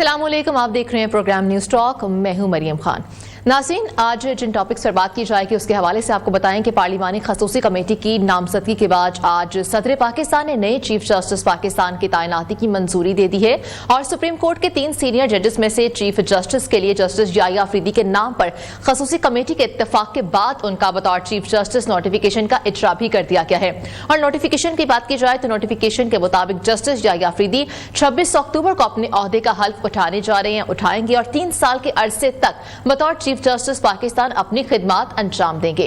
अस्सलामुअलैकुम, आप देख रहे हैं प्रोग्राम न्यूज़ टॉक। मैं हूं मरियम खान। नाज़रीन, आज जिन टॉपिक्स पर बात की जाएगी उसके हवाले से आपको बताएं कि पार्लिमानी खसूसी कमेटी की नामजदगी के बाद आज सदर पाकिस्तान ने नए चीफ जस्टिस पाकिस्तान की तैनाती की मंजूरी दे दी है और सुप्रीम कोर्ट के 3 सीनियर जजेस में से चीफ जस्टिस के लिए जस्टिस याह्या अफरीदी के नाम पर खसूसी कमेटी के इत्तेफाक के बाद उनका बतौर चीफ जस्टिस नोटिफिकेशन का इजरा भी कर दिया गया है। और नोटिफिकेशन की बात की जाए तो नोटिफिकेशन के मुताबिक जस्टिस याह्या अफरीदी 26 अक्टूबर को अपने ओहदे का हल्फ उठाने जा रहे हैं, उठाएंगे और 3 साल के अरसे तक बतौर चीफ जस्टिस पाकिस्तान अपनी खिदमात अंजाम देंगे।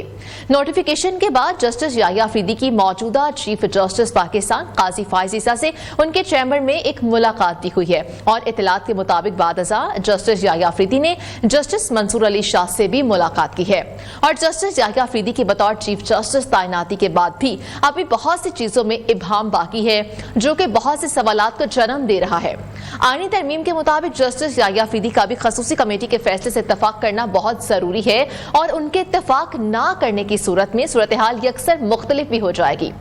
नोटिफिकेशन के बाद जस्टिस याह्या अफरीदी की मौजूदा चीफ जस्टिस पाकिस्तान काजी फायज ईसा से उनके चैम्बर में एक मुलाकात भी हुई है और इत्तलात के मुताबिक बाद जस्टिस याह्या अफरीदी ने जस्टिस मंसूर अली शाह से भी मुलाकात की है। और जस्टिस याह्या अफरीदी की बतौर चीफ जस्टिस तैनाती के बाद भी अभी बहुत सी चीजों में इब्हाम बाकी है जो कि बहुत से सवालात को जन्म दे रहा है। आईनी तरमीम के मुताबिक जस्टिस याह्या अफरीदी का भी खसूसी कमेटी के फैसले से इत्तफाक करना बहुत जरूरी है और उनके इत्तफाक ना करने की सूरत में सूरत हाल यकसर मुख्तलिफ भी हो जाएगी।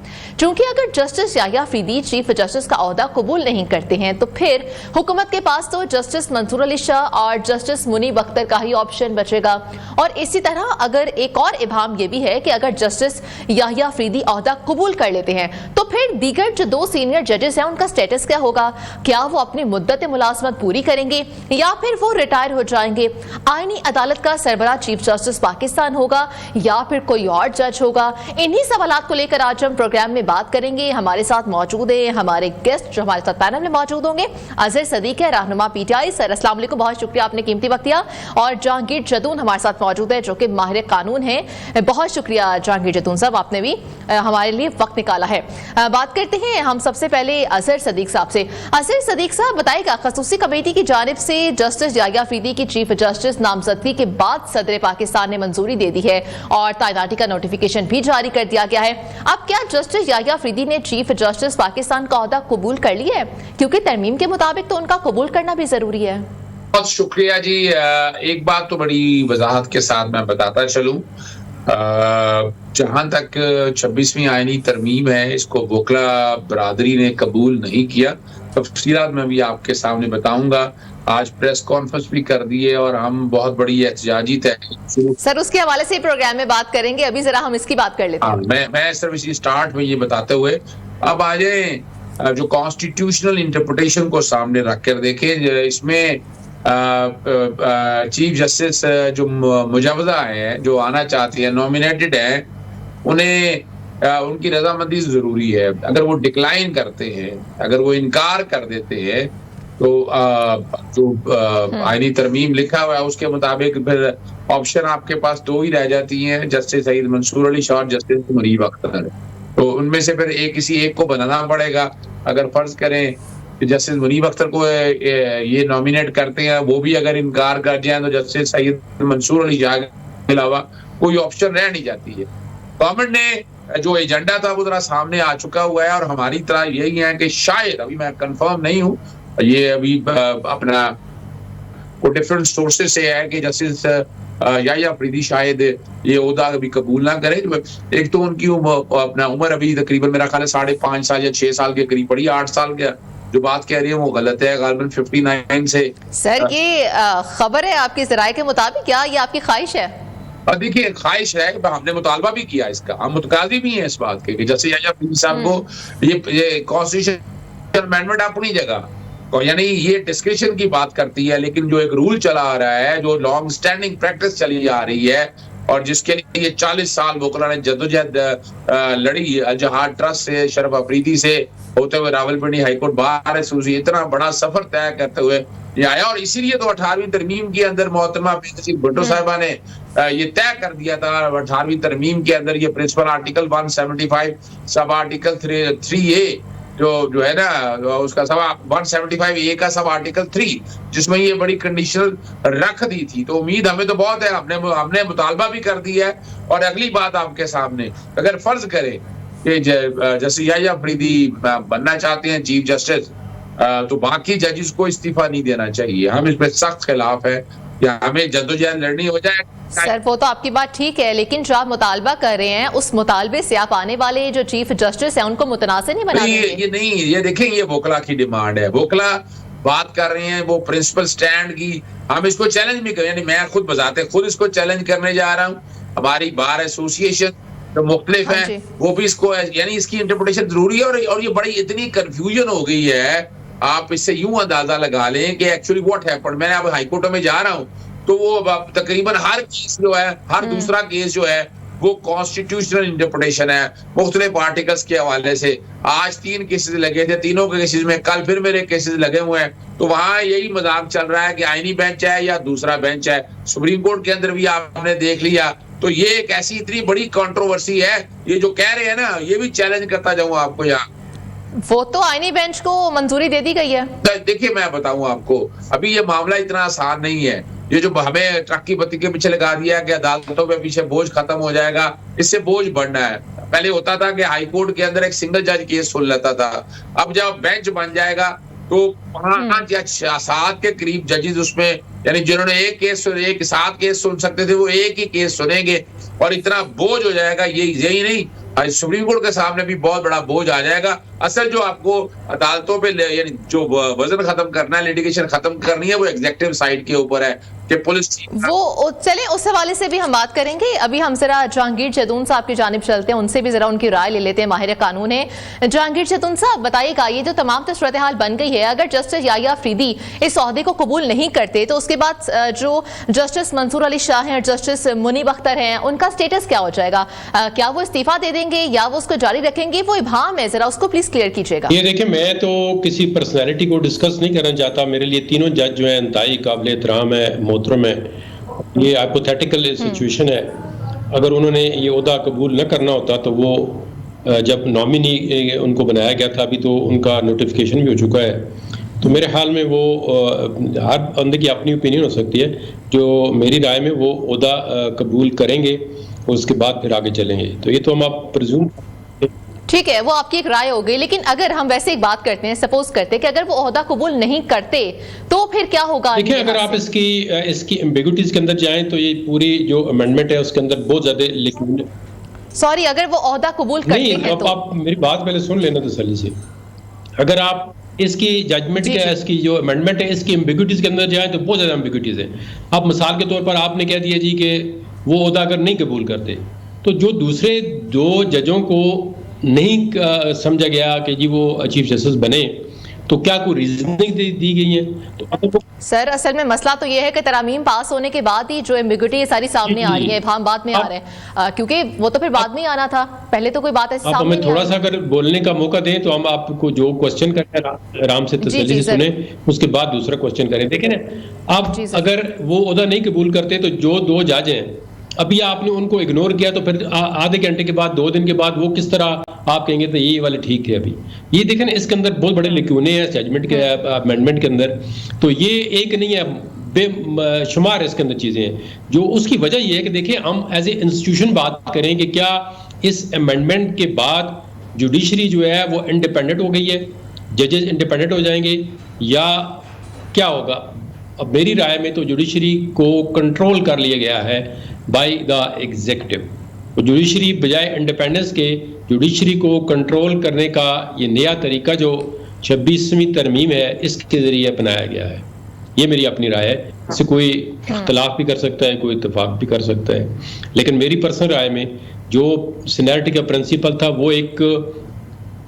चूंकि अगर justice Yahya Afridi chief justice का ओहदा कबूल नहीं करते हैं तो फिर हुकूमत के पास तो जस्टिस मंसूर अली शाह और जस्टिस मुनीब अख्तर का ही ऑप्शन बचेगा। और इसी तरह अगर एक और इब्हाम यह भी है कि अगर जस्टिस याह्या अफरीदी ओहदा कबूल कर लेते हैं तो फिर दीगर जो 2 सीनियर जजेस हैं उनका स्टेटस क्या होगा? क्या वो अपनी मुद्दत मुलाजमत पूरी करेंगे या फिर वो रिटायर हो जाएंगे? आईनी अदालत का सरबराह चीफ जस्टिस पाकिस्तान होगा या फिर कोई और जज होगा? इन्हीं सवालात को लेकर आज हम प्रोग्राम में बात करेंगे। हमारे साथ मौजूद है हमारे गेस्ट जो हमारे साथ पैनल में मौजूद होंगे। अजहर सदीक है, रहनुमा पीटीआई। सर अस्सलाम वालेकुम, बहुत शुक्रिया, आपने कीमती वक्त दिया। और जहांगीर जदून हमारे साथ मौजूद है जो कि माहिर कानून है। बहुत शुक्रिया जहांगीर जदून साहब, आपने भी हमारे लिए वक्त निकाला है। बात करते हैं हम सबसे पहले अजहर सदीक साहब से। अजहर सदीक साहब बताइएगा, खसूसी कमेटी की जानिब से जस्टिस याह्या अफरीदी की चीफ जस्टिस नामजदगी के बाद सदर पाकिस्तान ने मंजूरी दे दी है और तैनाती का नोटिफिकेशन भी जारी कर दिया गया है। अब क्या जस्टिस याह्या अफरीदी ने चीफ जस्टिस पाकिस्तान का ओहदा कबूल कर लिया है? क्योंकि तरमीम के मुताबिक तो उनका कबूल करना भी जरूरी है। बहुत शुक्रिया जी। एक बात तो बड़ी वजाहत के साथ मैं बताता चलूं, जहां तक 26वीं आईनी तरमीम है इसको वकला बरादरी ने कबूल नहीं किया। तफसीलात मैं भी आपके सामने बताऊंगा। आज प्रेस कॉन्फ्रेंस भी कर दी है और हम बहुत बड़ी एहतजाजी तहरीक सर उसके हवाले से प्रोग्राम में बात करेंगे। अभी जरा हम इसकी बात कर लेते हैं। मैं सिर्फ इसी स्टार्ट में ये बताते हुए अब आ जाए जो कॉन्स्टिट्यूशनल इंटरप्रिटेशन को सामने रख कर देखें। इसमें चीफ जस्टिस जो मुजवजा है, जो आना चाहती है, नॉमिनेटेड है, उन्हें उनकी रजामंदी जरूरी है। अगर वो डिक्लाइन करते हैं, अगर वो इनकार कर देते हैं तो जो आईनी तरमीम लिखा हुआ है उसके मुताबिक फिर ऑप्शन आपके पास 2 ही रह जाती हैं, जस्टिस सईद मंसूर अली शाह और जस्टिस मुनीब अख्तर। तो उनमें से फिर किसी एक को बनाना पड़ेगा। अगर फर्ज करें कि जस्टिस मुनीब अख्तर को ये नॉमिनेट करते हैं, वो भी अगर इनकार कर जाए तो जस्टिस सईद मंसूर अली शाह के अलावा कोई ऑप्शन रह नहीं जाती है। गवर्नमेंट ने जो एजेंडा था वो जरा सामने आ चुका हुआ है और हमारी तरह यही है कि शायद, अभी मैं कंफर्म नहीं हूँ, ये अभी अपना को डिफरेंट सोर्सेज से है कि जस्टिस याह्या अफरीदी शायद ये ओहदा अभी कबूल ना करे। एक तो उनकी अपना उम्र अभी तकरीबन मेरा ख्याल है 5.5 साल या 6 साल के करीब पड़ी। 8 साल का जो बात कह रही है वो गलत है। गालिबन 59 से सर ये खबर है आपके ज़राए के मुताबिक, क्या ये आपकी ख्वाहिश है? देखिए, ख्वाहिश है, हमने मुतालबा भी किया इसका, हम मुतकादी भी हैं इस बात के कि जैसे याह्या अफरीदी साहब को ये कॉन्स्टिट्यूशन अमेंडमेंट अपनी जगह, यानी ये डिस्क्रिप्शन की बात करती है, लेकिन जो एक रूल चला आ रहा है, जो लॉन्ग स्टैंडिंग प्रैक्टिस चली आ रही है और जिसके लिए 40 साल वकला ने जद्दोजहद लड़ी, जहाज ट्रस्ट से शरफ अफरीदी से होते हुए रावलपिंडी हाईकोर्ट बार एसोसिएशन इतना बड़ा सफर तय करते हुए ये आया। और इसीलिए तो 18वीं तरमीम के अंदर मोहतरमा बेनज़ीर भुट्टो साहिबा ने ये तय कर दिया था 18वीं तरमीम के अंदर ये principal article 175 sub article 3A जो है ना, उसका सब 175A का सब आर्टिकल 3, जिसमें ये बड़ी कंडीशनल रख दी थी। तो उम्मीद हमें तो बहुत है, हमने मुतालबा भी कर दिया है। और अगली बात आपके सामने, अगर फर्ज करें कि जस्टिस याह्या अफरीदी बनना चाहते हैं चीफ जस्टिस, तो बाकी जजेस को इस्तीफा नहीं देना चाहिए। हम इस पर सख्त खिलाफ है कि हमें जद्दोजहद लड़नी हो जाए। सर वो तो आपकी बात ठीक है, लेकिन जो आप मुतालबा कर रहे हैं उस मुतालबे से आप आने वाले जो चीफ जस्टिस हैं उनको मुतनाज़िर नहीं बना देंगे? ये नहीं, ये देखें, ये वकला की डिमांड है। वकला बात कर रहे हैं वो प्रिंसिपल स्टैंड की, हम इसको चैलेंज भी करें, यानी मैं खुद बजाते खुद इसको चैलेंज करने जा रहा हूँ। हमारी बार एसोसिएशन जो मुख्तलिफ हाँ है जी। वो भी इसको, यानी इसकी इंटरप्रिटेशन जरूरी है। और ये बड़ी इतनी कंफ्यूजन हो गई है, आप इससे यूं अंदाजा लगा लें कि एक्चुअली व्हाट हैपेंड। मैंने अब हाईकोर्ट में जा रहा हूं तो वो अब तकरीबन हर केस जो है, हर दूसरा केस जो है वो कॉन्स्टिट्यूशनल इंटरप्रिटेशन है मुख्तलिफ आर्टिकल्स के हवाले से। आज 3 केसेस लगे थे, तीनों के केसेस में कल फिर मेरे केसेस लगे हुए हैं। तो वहां यही मजाक चल रहा है कि आईनी बेंच है या दूसरा बेंच है। सुप्रीम कोर्ट के अंदर भी आपने देख लिया। तो ये एक ऐसी इतनी बड़ी कंट्रोवर्सी है, ये जो कह रहे हैं ना, ये भी चैलेंज करता जाऊंगा आपको यहाँ। वो तो आईनी बेंच को मंजूरी दे दी गई है। देखिए मैं बताऊं आपको, अभी ये मामला इतना आसान नहीं है। ये जो हमें ट्रक की बत्ती के पीछे लगा दिया कि अदालतों पे पीछे बोझ खत्म हो जाएगा, इससे बोझ बढ़ना है। पहले होता था कि हाई कोर्ट के अंदर एक सिंगल जज केस सुन लेता था, अब जब बेंच बन जाएगा तो 5 या 7 के करीब जजेस उसमें, यानी जिन्होंने एक 7 केस सुन सकते थे वो एक ही केस सुनेंगे। और इतना बोझ हो जाएगा, यही नहीं, सुप्रीम कोर्ट के सामने भी बहुत बड़ा बोझ आ जाएगा। असल जो आपको अदालतों पे यानी जो वजन खत्म करना है, लिटिगेशन खत्म करनी है, वो एग्जीक्यूटिव साइड के ऊपर है कि पुलिस वो चले उस हवाले से भी हम बात करेंगे। अभी हम जरा जहांगीर जदून साहब की जानिब चलते हैं, उनसे भी जरा उनकी राय ले लेते हैं, माहिर कानून है। जहांगीर जदून साहब बताइएगा, ये जो तमाम सूरत हाल बन गई है, अगर जस्टिस याह्या अफरीदी इस ओहदे को कबूल नहीं करते तो उसके बाद जो जस्टिस मंसूर अली शाह हैं और जस्टिस मुनीब अख्तर हैं, उनका स्टेटस क्या हो जाएगा? क्या वो इस्तीफा दे देंगे या वो उसको जारी रखेंगे? वो इबाम है, जरा उसको प्लीज क्लियर कीजिएगा। ये देखिए, मैं तो किसी पर्सनैलिटी को डिस्कस नहीं करना चाहता। मेरे लिए तीनों जज जो है इंतहाई काबिल एहतराम है, मोहतरम है। ये हाइपोथेटिकल सिचुएशन है। अगर उन्होंने ये ओहदा कबूल न करना होता तो वो जब नॉमिनी उनको बनाया गया था, अभी तो उनका नोटिफिकेशन भी हो चुका है, तो मेरे ख्याल में वो हर बंदे की अपनी ओपिनियन हो सकती है। जो मेरी राय में वो ओहदा कबूल करेंगे और उसके बाद फिर आगे चलेंगे। तो ये तो हम आप प्रिज्यूम, ठीक है, वो आपकी एक राय हो गई। लेकिन अगर हम वैसे एक बात करते हैं, सपोज करते हैं कि अगर वो ओहदा कबूल नहीं करते तो फिर क्या होगा? देखिए, अगर आप इसकी एम्बिग्युइटीज के अंदर जाएं तो ये पूरी जो अमेंडमेंट है उसके अंदर बहुत ज्यादा लिखना। सॉरी, अगर वो ओहदा कबूल करते हैं तो आप मेरी बात पहले सुन लेना तसल्ली से। अगर आप इसकी जजमेंट क्या है, इसकी जो अमेंडमेंट है, इसकी एम्बिग्युइटीज के अंदर जाए तो बहुत ज्यादा एम्बिग्युइटीज है। आप मिसाल के तौर पर आपने कह दिया जी कि वो ओहदा अगर नहीं कबूल करते, तो जो दूसरे 2 जजों को नहीं समझा गया कि जी वो चीफ जस्टिस बने, तो क्या कोई रीजनिंग दी गई है? तो सर, असल में मसला तो ये है कि तरामीम पास होने के बाद ही जो एम्बिग्युइटी सारी सामने आ रही है, इबाम बाद में आ रहे हैं, क्योंकि वो तो फिर बाद में ही आना था, पहले तो कोई बात ऐसी आप हमें थोड़ा सा अगर बोलने का मौका दें तो हम आपको जो क्वेश्चन करें आराम से तसल्ली से सुने, उसके बाद दूसरा क्वेश्चन करें। देखें ना, आप अगर वो ओहदा नहीं कबूल करते तो जो 2 जज हैं, अभी आपने उनको इग्नोर किया, तो फिर आधे घंटे के बाद, 2 दिन के बाद वो किस तरह आप कहेंगे तो ये वाले ठीक थे? अभी ये देखें ना, इसके अंदर बहुत बड़े लिक्यूने हैं जजमेंट के अमेंडमेंट के अंदर। तो ये एक नहीं है, बेशुमार इसके अंदर चीजें हैं। जो उसकी वजह ये है कि देखिए, हम एज ए इंस्टीट्यूशन बात करें कि क्या इस अमेंडमेंट के बाद जुडिशरी जो है वो इंडिपेंडेंट हो गई है, जजेस इंडिपेंडेंट हो जाएंगे या क्या होगा? अब मेरी राय में तो जुडिशरी को कंट्रोल कर लिया गया है बाय द एग्जीक्यूटिव। तो जुडिशरी बजाय इंडिपेंडेंस के जुडिशरी को कंट्रोल करने का ये नया तरीका जो 26वीं तरमीम है, इसके जरिए अपनाया गया है। ये मेरी अपनी राय है, इससे कोई इख्तलाफ भी कर सकता है, कोई इत्तेफाक भी कर सकता है। लेकिन मेरी पर्सनल राय में जो सीनियरिटी का प्रिंसिपल था, वो एक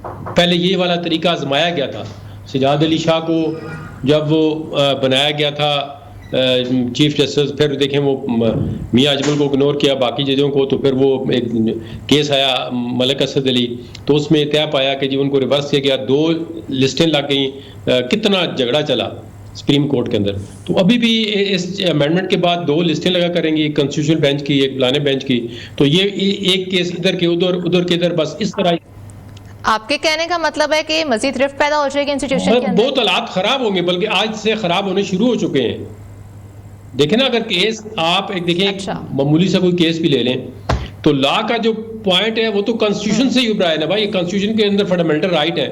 पहले ये वाला तरीका आजमाया गया था। सजाद अली शाह को जब वो बनाया गया था चीफ जस्टिस, फिर देखें वो मियां अजमल को इग्नोर किया, बाकी जजों को, तो फिर वो एक केस आया मलिक असद अली, तो उसमें तय पाया कि जी उनको रिवर्स किया गया, 2 लिस्टें लग गई, कितना झगड़ा चला सुप्रीम कोर्ट के अंदर। तो अभी भी इस अमेंडमेंट के बाद 2 लिस्टें लगा करेंगी, एक कॉन्स्टिट्यूशनल बेंच की, एक फलाने बेंच की। तो ये एक केस इधर के उधर के इधर, बस इस तरह। आपके कहने का मतलब है कि मजीद रिफ्ट पैदा हो जाएगी इंस्टीट्यूशन के अंदर? बहुत हालात खराब होंगे, बल्कि आज से खराब होने शुरू हो चुके हैं। देखें ना, अगर केस आप एक देखें, मामूली सा कोई केस भी ले लें, तो लॉ का जो पॉइंट है वो तो कॉन्स्टिट्यूशन से ही उभरा है ना भाई। कॉन्स्टिट्यूशन के अंदर फंडामेंटल राइट है।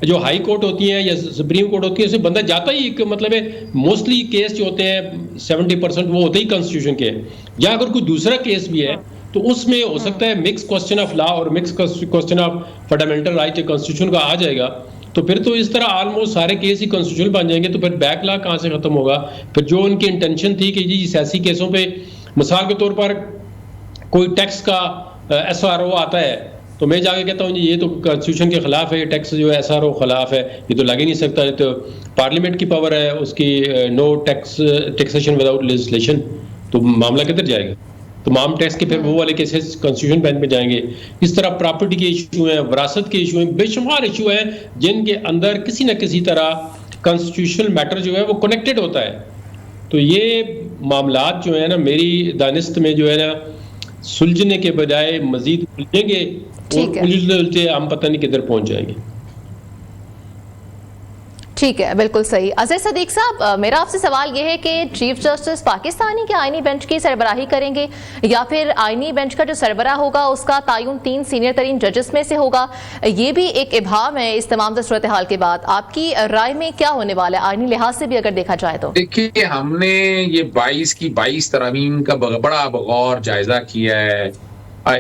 जो हाई कोर्ट होती है या सुप्रीम कोर्ट होती है, उससे बंदा जाता ही, मतलब है मोस्टली केस जो होते हैं 70% वो होते ही कॉन्स्टिट्यूशन के हैं। या अगर कोई दूसरा केस भी है तो उसमें हो सकता है मिक्स क्वेश्चन ऑफ लॉ और mix question of fundamental right constitution का आ जाएगा। तो फिर तो इस तरह ऑलमोस्ट सारे केस ही कॉन्स्टिट्यूशनल बन जाएंगे, तो फिर बैकलॉग कहाँ से खत्म होगा? फिर जो उनकी इंटेंशन थी कि जी सियासी केसों पे मिसाल के तौर पर कोई टैक्स का SRO आता है तो मैं जाके कहता हूँ जी ये तो कॉन्स्टिट्यूशन के खिलाफ है, टैक्स जो है SRO खिलाफ है, ये तो लग ही नहीं सकता, ये तो पार्लियामेंट की पावर है उसकी, नो टैक्सेशन विदाउट लेजिस्लेशन, तो मामला किधर जाएगा? तो माम टैक्स के फिर वो वाले केसेस कॉन्स्टिट्यूशन बेंच में जाएंगे। इस तरह प्रॉपर्टी के इशू हैं, विरासत के इशू हैं, बेशुमार इशू हैं जिनके अंदर किसी न किसी तरह कॉन्स्टिट्यूशनल मैटर जो है वो कनेक्टेड होता है। तो ये मामलात जो है ना मेरी दानिस्त में जो है ना सुलझने के बजाय मजीद उलझेंगे और उलझते हम पता नहीं किधर पहुंच जाएंगे। ठीक है, बिल्कुल सही। अजहर सदीक साहब, मेरा आपसे सवाल यह है कि चीफ जस्टिस पाकिस्तानी के आईनी बेंच की सरबराही करेंगे या फिर आईनी बेंच का जो सरबराह होगा उसका तायुन 3 सीनियर तरीन जजेस में से होगा? ये भी एक इबाहम है इस तमाम सूरत हाल के बाद। आपकी राय में क्या होने वाला है आईनी लिहाज से भी अगर देखा जाए तो? देखिए, हमने ये 22 की 22 तरमीम का बड़ा बगौर जायजा किया है।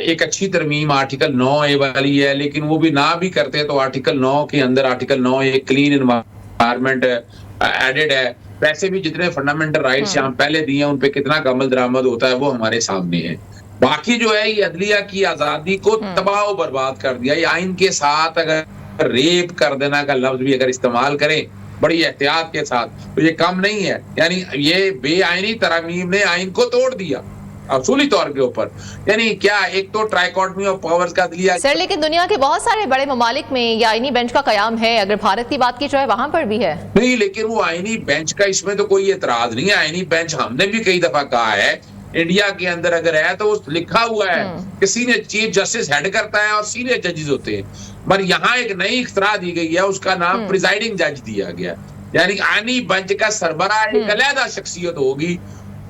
एक अच्छी तरमीम आर्टिकल 9A वाली है, लेकिन वो भी ना भी करते तो आर्टिकल 9 के अंदर article 9A clean environment added है। वैसे भी जितने फंडामेंटल राइट्स यहाँ पहले दिए हैं उन पे कितना अमल दरामद होता है वो हमारे सामने है। बाकी जो है ये अदलिया की आजादी को तबाह और बर्बाद कर दिया। ये आइन के साथ अगर रेप कर देना का लफ्ज भी अगर इस्तेमाल करें बड़ी एहतियात के साथ तो ये कम नहीं है। यानी ये बेआईनी तरमीम ने आइन को तोड़ दिया असूली तौर के ऊपर। यानी क्या, एक तो ट्राइकोटमी ऑफ पावर्स का दिया सर, लेकिन दुनिया के बहुत सारे बड़े ममालिक में ये आईनी बेंच का कयाम है। अगर भारत की बात की जाए वहां पर भी है। नहीं, लेकिन वो आईनी बेंच का इसमें तो कोई एतराज नहीं है। आईनी बेंच हमने भी कई दफा कहा है इंडिया के अंदर अगर है तो वो लिखा हुआ है कि सीनियर चीफ जस्टिस हेड करता है और सीनियर जजेस होते हैं। पर यहाँ एक नई इख्तरा दी गई है, उसका नाम प्रिजाइडिंग जज दिया गया। यानी आईनी बेंच का सरबराह एक अलहदा शख्सियत होगी।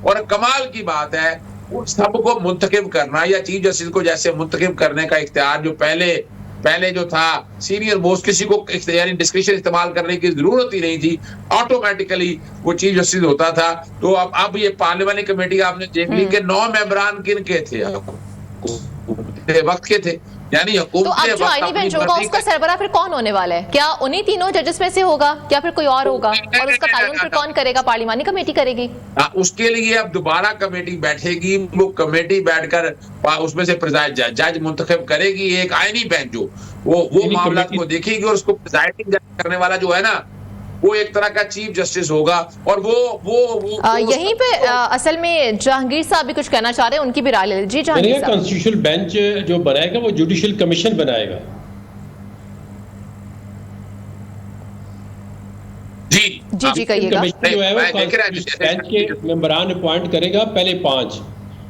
और कमाल की बात है उन सबको मुंतखब करना या चीफ जस्टिस को जैसे मुंतखब करने का इख्तियार जो पहले जो था सीनियर मोस्ट किसी को यानी डिस्क्रिप्शन इस्तेमाल करने की जरूरत ही नहीं थी, ऑटोमेटिकली वो चीफ जस्टिस होता था। तो अब ये पार्लियामेंट्री कमेटी आपने देख ली कि 9 मेंबरान किन के थे, वक्त के थे। यानी तो अब जो आईनी बेंच होगा उसका सरबराह फिर कौन होने वाला है? क्या उन्हीं तीनों जजेस में से होगा या फिर कोई और होगा? और उसका तायुन फिर कौन करेगा? पार्लियामानी कमेटी करेगी? उसके लिए अब दोबारा कमेटी बैठेगी। वो कमेटी बैठकर उसमें से जज मुंतखब करेगी एक आईनी बेंच जो वो मामला को देखेगी और उसको प्रिजाइडिंग जज करने वाला जो है ना वो एक तरह का चीफ जस्टिस होगा। और वो यहीं पे असल में जहांगीर साहब भी कुछ कहना चाह रहे हैं, उनकी भी राय ले लीजिए। जहांगीर साहब, कॉन्स्टिट्यूशनल बेंच जो बनाएगा वो जुडिशियल कमीशन बनाएगा। जी कहिएगा। जो है वो बेंच के मेंबरान अपॉइंट करेगा पहले 5,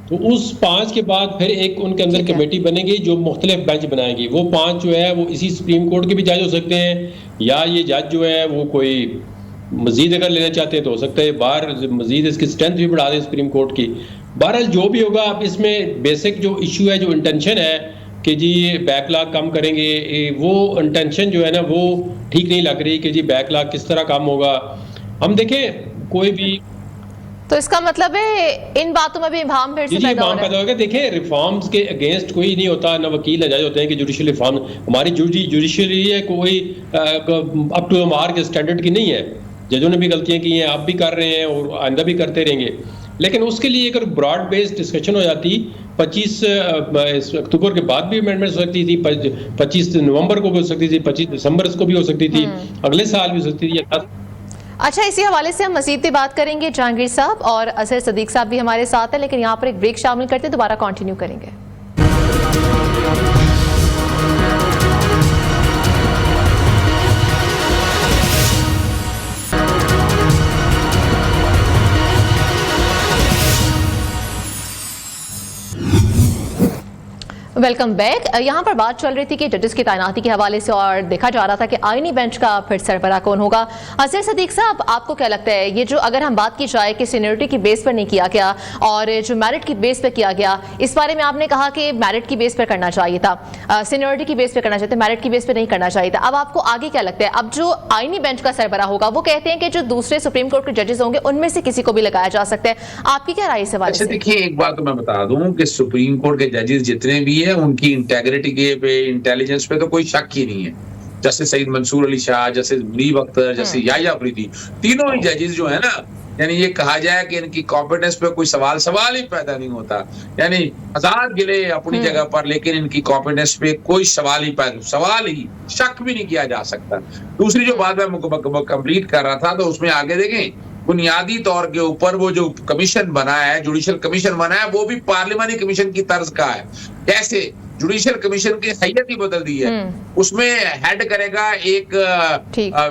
तो उस 5 के बाद फिर एक उनके अंदर कमेटी बनेगी जो मुख्तलिफ बेंच बनाएगी। वो 5 जो है वो इसी सुप्रीम कोर्ट के भी जज हो सकते हैं या ये जज जो है वो कोई मजीद अगर लेना चाहते हैं तो हो सकता है बाहर मजीद इसकी स्ट्रेंथ भी बढ़ा दें सुप्रीम कोर्ट की। बहरहाल जो भी होगा, अब इसमें बेसिक जो इशू है, जो इंटेंशन है कि जी बैकलॉग कम करेंगे, वो इंटेंशन जो है ना वो ठीक नहीं लग रही कि जी बैकलॉग किस तरह कम होगा। हम देखें कोई भी, तो इसका मतलब है इन बातों में भी इबाहम फिर से पैदा होगा। देखें, रिफॉर्म्स के अगेंस्ट कोई नहीं होता, ना वकील जज होते हैं कि जुडिशियल रिफॉर्म हमारी जुडिशरी है कोई अप टू मार्क स्टैंडर्ड की नहीं है। जजों ने भी गलतियां की हैं, आप भी कर रहे हैं और आइंदा भी करते रहेंगे। लेकिन उसके लिए अगर ब्रॉड बेस्ड डिस्कशन हो जाती, 25 अक्टूबर के बाद भी अमेंडमेंट हो सकती थी, 25 नवंबर को भी हो सकती थी, 25 दिसंबर को भी हो सकती थी, अगले साल भी हो सकती थी। अच्छा, इसी हवाले से हम मज़ीद भी बात करेंगे। जहांगीर साहब और अजहर सदीक साहब भी हमारे साथ हैं, लेकिन यहाँ पर एक ब्रेक शामिल करते दोबारा कंटिन्यू करेंगे। Welcome back. यहाँ पर बात चल रही थी कि जजेस की तैनाती के हवाले से और देखा जा रहा था कि आईनी बेंच का फिर सरबराह कौन होगा। अजहर सदीक साहब, आपको क्या लगता है ये जो अगर हम बात की जाए कि सीनियरिटी की बेस पर नहीं किया गया और जो मेरिट की बेस पर किया गया, इस बारे में आपने कहा कि मेरिट की बेस पर करना चाहिए था, सीनियरिटी की बेस पर करना चाहिए था, मेरिट की बेस पर नहीं करना चाहिए था। अब आपको आगे क्या लगता है? अब जो आईनी बेंच का सरबराह होगा वो कहते हैं कि जो दूसरे सुप्रीम कोर्ट के जजेस होंगे उनमें से किसी को भी लगाया जा सकता है। आपकी क्या राय इस हवाले से? देखिए, एक बात तो मैं बता दूं कि सुप्रीम कोर्ट के जजेस जितने भी हैं उनकी इंटेग्रिटी के पे, इंटेलिजेंस पे तो कोई शक ही नहीं है। Justice Syed Mansoor Ali Shah, justice Munib Akhtar, justice Yahya Afridi, तीनों ही जजेस जो है ना, यानी ये कहा जाए कि इनकी कॉम्पिटेंस पे कोई सवाल ही पैदा नहीं होता, यानी आजाद गिले अपनी जगह पर, लेकिन इनकी कॉम्पिटेंस पे कोई सवाल ही शक भी नहीं किया जा सकता। दूसरी जो बात मैं कंप्लीट कर रहा था, तो उसमें आगे देखें, बुनियादी तौर के ऊपर वो जो कमीशन बना है, जुडिशियल कमीशन बना है, वो भी पार्लियामानी कमीशन की तर्ज का है। कैसे? जुडिशियल कमीशन की हैयत ही बदल दी है। उसमें हेड करेगा एक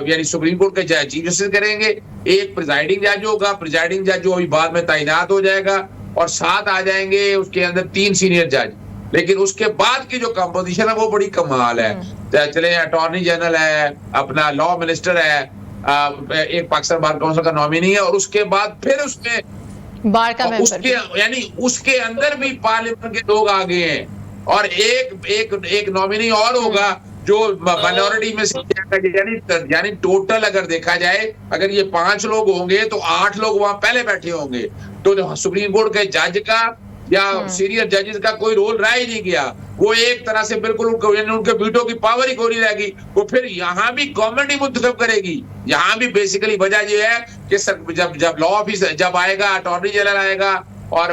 यानी सुप्रीम कोर्ट के चीफ जस्टिस करेंगे, एक प्रिजाइडिंग जज होगा, प्रिजाइडिंग जज जो अभी बाद में तैनात हो जाएगा, और साथ आ जाएंगे उसके अंदर 3 सीनियर जज। लेकिन उसके बाद की जो कंपोजिशन है वो बड़ी कमाल है। चले अटॉर्नी जनरल है, अपना लॉ मिनिस्टर है, एक पाकिस्तान बार काउंसिल का नॉमिनी है, और उसके बाद फिर उसमें बार का उसके यानी उसके अंदर भी पार्लियामेंट के लोग आ गए हैं, और एक नॉमिनी और होगा जो माइनॉरिटी में से, यानी टोटल अगर देखा जाए, अगर ये 5 लोग होंगे तो 8 लोग वहां पहले बैठे होंगे। तो सुप्रीम कोर्ट के जज का या सीनियर जजेस का कोई रोल रह ही नहीं गया। वो एक तरह से बिल्कुल उनके वीटो की पावर ही कोई नहीं रहेगी। वो फिर यहाँ भी गवर्नमेंट ही मुंतखब करेगी। यहाँ भी बेसिकली वजह ये है कि जब लॉ ऑफिसर जब आएगा, अटॉर्नी जनरल आएगा, और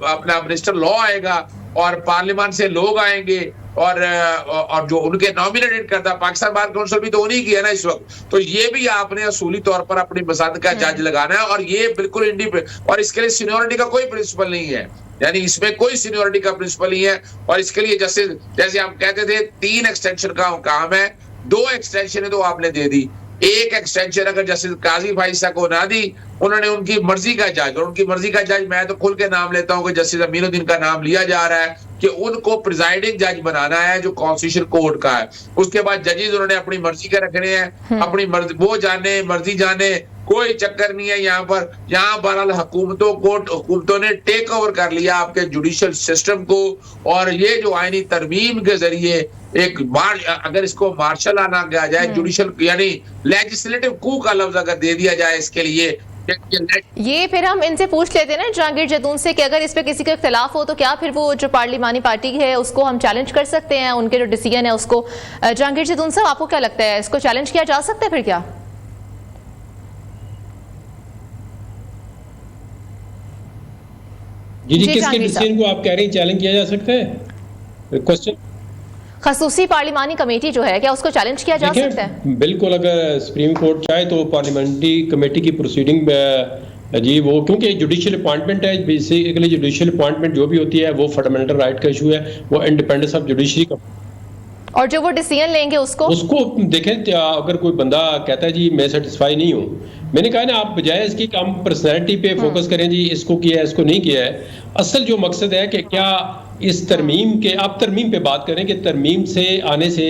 अपना मिनिस्टर लॉ आएगा, और पार्लियामेंट से लोग आएंगे, और जो उनके नॉमिनेटेड करता, पाकिस्तान बार काउंसिल भी तो उन्हीं की है ना इस वक्त। तो ये भी आपने असूली तौर पर अपनी पसंद का जज लगाना है, और ये बिल्कुल इंडिपेंडेंट, और इसके लिए सीनियोरिटी का कोई प्रिंसिपल नहीं है, यानी इसमें कोई सीनियोरिटी का प्रिंसिपल नहीं है। और इसके लिए जैसे हम कहते थे 3 एक्सटेंशन का काम है, 2 एक्सटेंशन तो आपने दे दी। एक एक्सटेंशन अगर जस्टिस काजी फाइसा को ना दी, उन्होंने उनकी मर्जी का जज, और उनकी मर्जी का जज मैं तो खुल के नाम लेता हूं कि जस्टिस अमीनुद्दीन का नाम लिया जा रहा है कि उनको प्रिजाइडिंग जज बनाना है जो कॉन्स्टिट्यूशन कोर्ट का है। उसके बाद जजेस उन्होंने अपनी मर्जी के रखने हैं, अपनी मर्जी जाने, कोई चक्कर नहीं है यहाँ पर हुकूमतों ने टेक ओवर कर लिया आपके जुडिशियल सिस्टम को। और ये जो आईनी तरमीम के जरिए अगर इसको मार्शल आना किया जाए, जुडिशियल यानी लेजिस्लेटिव कू का लफ्ज अगर दे दिया जाए इसके लिए, ये फिर हम इनसे पूछ लेते हैं ना जहांगीर जैतून से कि अगर इस पे किसी का इख्तिलाफ हो तो क्या फिर वो जो पार्लिमानी पार्टी है उसको हम चैलेंज कर सकते हैं, उनके जो डिसीजन है उसको। जहांगीर जैतून साहब, आपको क्या लगता है, इसको चैलेंज किया जा सकता है फिर क्या? जी किसके डिसीजन को आप कह रहे हैं चैलेंज किया जा सकता है? क्वेश्चन खसूसी पार्लिमानी कमेटी जो है, क्या उसको चैलेंज किया जा सकता है? बिल्कुल, अगर सुप्रीम कोर्ट चाहे तो पार्लियामेंट्री कमेटी की प्रोसीडिंग जी वो, क्योंकि जुडिशियल अपॉइंटमेंट है, बेसिकली जुडिशियल अपॉइंटमेंट जो भी होती है वो फंडामेंटल राइट का इशू है, वो इंडिपेंडेंस ऑफ जुडिशरी का, और जो वो डिसीजन लेंगे उसको देखें। अगर कोई बंदा कहता है जी मैं सेटिस्फाई नहीं हूँ, मैंने कहा ना आप बजाय इसकी काम पर्सनैलिटी पे फोकस करें, जी इसको किया है इसको नहीं किया है। असल जो मकसद है कि क्या इस तरमीम के, आप तरमीम पे बात करें कि तरमीम से आने से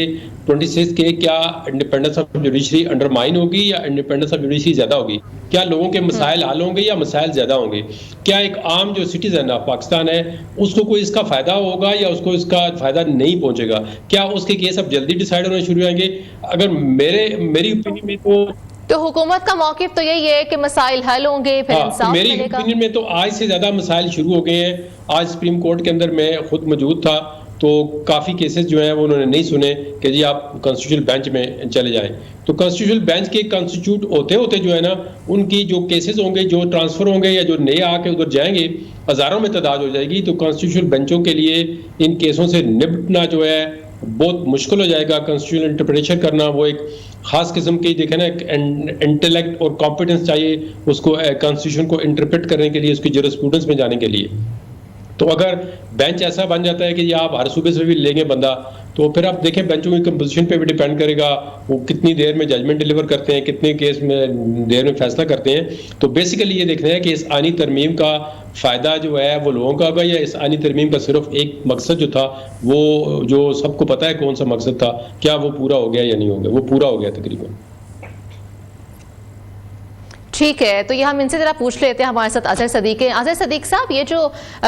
26 के क्या इंडिपेंडेंस ऑफ जुडिशरी अंडरमाइन होगी या इंडिपेंडेंस ऑफ जुडिशरी ज्यादा होगी? क्या लोगों के मसाइल हल होंगे या मसाइल ज्यादा होंगे? क्या एक आम जो सिटीजन ऑफ पाकिस्तान है उसको कोई इसका फायदा होगा या उसको इसका फायदा नहीं पहुंचेगा? क्या उसके केस अब जल्दी डिसाइड होने शुरू होंगे? अगर मेरी ओपिनियन में तो हुकूमत का मौकिफ तो यही है कि मसाइल हल होंगे, फिर इंसाफ मेरी मिलेगा। ओपिनियन में तो आज से ज्यादा मसाइल शुरू हो गए हैं। आज सुप्रीम कोर्ट के अंदर मैं खुद मौजूद था, तो काफ़ी केसेस जो हैं वो उन्होंने नहीं सुने कि जी आप कॉन्स्टिट्यूशनल बेंच में चले जाएं। तो कॉन्स्टिट्यूशनल बेंच के कॉन्स्टिट्यूट होते होते जो है ना, उनकी जो केसेस होंगे, जो ट्रांसफर होंगे या जो नए आके उधर जाएंगे, हज़ारों में तादाद हो जाएगी। तो कॉन्स्टिट्यूशनल बेंचों के लिए इन केसों से निपटना जो है बहुत मुश्किल हो जाएगा। कॉन्स्टिट्यूशनल इंटरप्रिटेशन करना वो एक खास किस्म की, देखें ना, इंटेलेक्ट और कॉम्पिटेंस चाहिए उसको कॉन्स्टिट्यूशन को इंटरप्रेट करने के लिए, उसकी जूरिस्प्रूडेंस में जाने के लिए। तो अगर बेंच ऐसा बन जाता है कि आप हर सूबे से भी लेंगे बंदा, तो फिर आप देखें बेंचों की कंपोजिशन पे भी डिपेंड करेगा वो कितनी देर में जजमेंट डिलीवर करते हैं, कितने केस में देर में फैसला करते हैं। तो बेसिकली ये देखना है कि इस आनी तरमीम का फ़ायदा जो है वो लोगों का होगा या इस आनी तरमीम का सिर्फ एक मकसद जो था, वो जो सबको पता है कौन सा मकसद था, क्या वो पूरा हो गया या नहीं हो गया? वो पूरा हो गया तकरीबन। ठीक है, तो ये हम इनसे जरा पूछ लेते हैं। हमारे साथ अजहर सदीक हैं। अजहर सदीक साहब, ये जो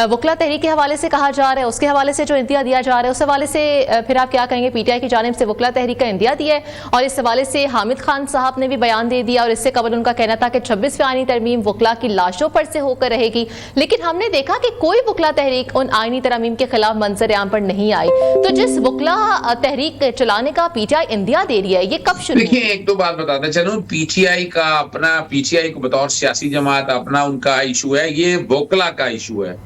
वकला तहरीक के हवाले से कहा जा रहा है, उसके हवाले से जो इंदिया दिया जा रहा है, उस हवाले से फिर आप क्या कहेंगे? पीटीआई की जानिब से वकला तहरीक का इंदिया दिया है और इस हवाले से हामिद खान साहब ने भी बयान दे दिया और इससे कबल उनका कहना था कि 26वीं आईनी तरमीम वकला की लाशों पर से होकर रहेगी। लेकिन हमने देखा कि कोई वकला तहरीक उन आईनी तरमीम के खिलाफ मंजर आम पर नहीं आई। तो जिस वकला तहरीक चलाने का पीटीआई इंदिया दे रही है, ये कब शुरू? देखिए, एक तो बात बताते चलूं, पीटीआई का अपना, पीटीआई को बतौर सियासी जमात अपना उनका इशू है, ये वोकला का इशू है,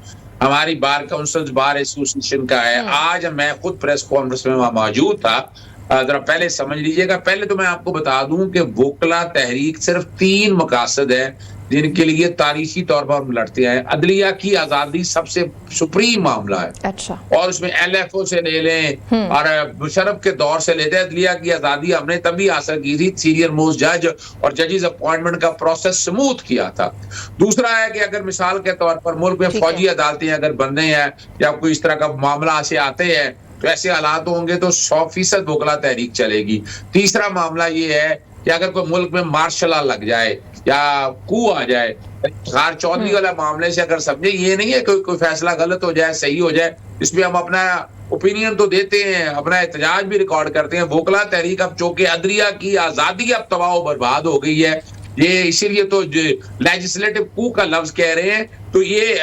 हमारी बार काउंसिल बार एसोसिएशन का है। आज मैं खुद प्रेस कॉन्फ्रेंस में वहां मौजूद था। जरा पहले समझ लीजिएगा, पहले तो मैं आपको बता दूं कि वोकला तहरीक सिर्फ 3 मकासद है जिनके लिए तारीखी तौर पर हम लड़ते हैं। अदलिया की आजादी सबसे सुप्रीम मामला है। अच्छा। और उसमें एलएफओ से ले लें और मुशर्रफ के दौर से लेते हैं, अदलिया की आजादी हमने तभी हासिल की थी, सीनियर मोस्ट जज और जजेस अपॉइंटमेंट का प्रोसेस स्मूथ किया था। दूसरा है कि अगर मिसाल के तौर पर मुल्क में फौजी अदालतें अगर बनने हैं या कोई इस तरह का मामला से आते हैं तो ऐसे हालात होंगे तो 100% वकला तहरीक चलेगी। तीसरा मामला ये है कि अगर कोई मुल्क में मार्शल लॉ लग जाए या कू आ जाए, खार चौधरी वाला मामले से अगर समझे, ये नहीं है कोई फैसला गलत हो जाए सही हो जाए, इसमें हम अपना ओपिनियन तो देते हैं, अपना एहतजाज भी रिकॉर्ड करते हैं। वोकला तहरीक अब चूंकि अदलिया की आजादी अब तबाह बर्बाद हो गई है, ये इसीलिए तो लेजिस्लेटिव कू का लफ्ज कह रहे हैं। तो ये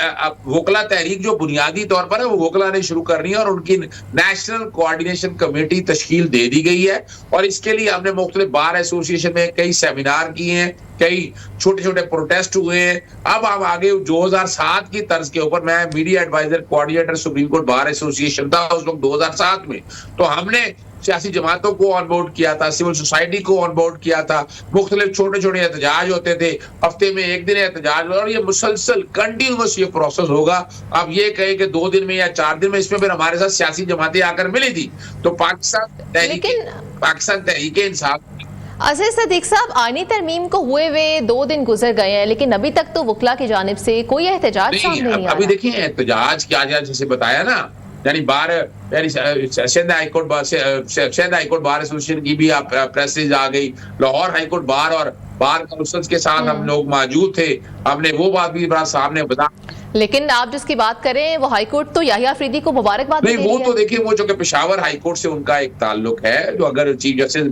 वोकला तहरीक जो बुनियादी तौर पर है वो वोकला ने शुरू करनी है और उनकी नेशनल कोऑर्डिनेशन कमेटी तश्कील दे दी गई है और इसके लिए हमने मुख्तलिफ बार एसोसिएशन में कई सेमिनार किए हैं, कई छोटे छोटे प्रोटेस्ट हुए हैं। अब हम आगे 2007 की तर्ज के ऊपर, मैं media advisor coordinator supreme court bar association था उस वक्त 2007 में, तो हमने सियासी जमातों को ऑनबोर्ड किया था, सिविल सोसाइटी को ऑनबोर्ड किया था, मुख्तलिफ छोटे छोटे एहतजाज होते थे, हफ्ते में 1 दिन एहतजाज, और ये मुसलसल कंटिन्यूअस ये प्रोसेस होगा। अब ये कहे कि 2 दिन में या 4 दिन में, इसमें फिर हमारे साथ सियासी जमातें आकर मिली थी। तो पाकिस्तान तहरीक इंसाफ। अजहर सदीक साहब, आईनी तरमीम को हुए हुए 2 दिन गुजर गए हैं लेकिन अभी तक तो वकला की जानिब से कोई एहतजाज सामने नहीं आया। अभी देखिए एहतजाज क्या जैसे बताया ना, यानी सिंध हाईकोर्ट बार एसोसिएशन की भी प्रेसेज आ गई, लाहौर हाईकोर्ट बार और बार काउंसिल के साथ हम लोग मौजूद थे, हमने वो बात भी बड़ा सामने बता। लेकिन आप जिसकी बात करें वो हाईकोर्ट तो याहिया अफरीदी को मुबारकबाद नहीं, वो तो देखिए, वो जो कि पेशावर हाईकोर्ट से उनका एक ताल्लुक है, जो अगर चीफ जस्टिस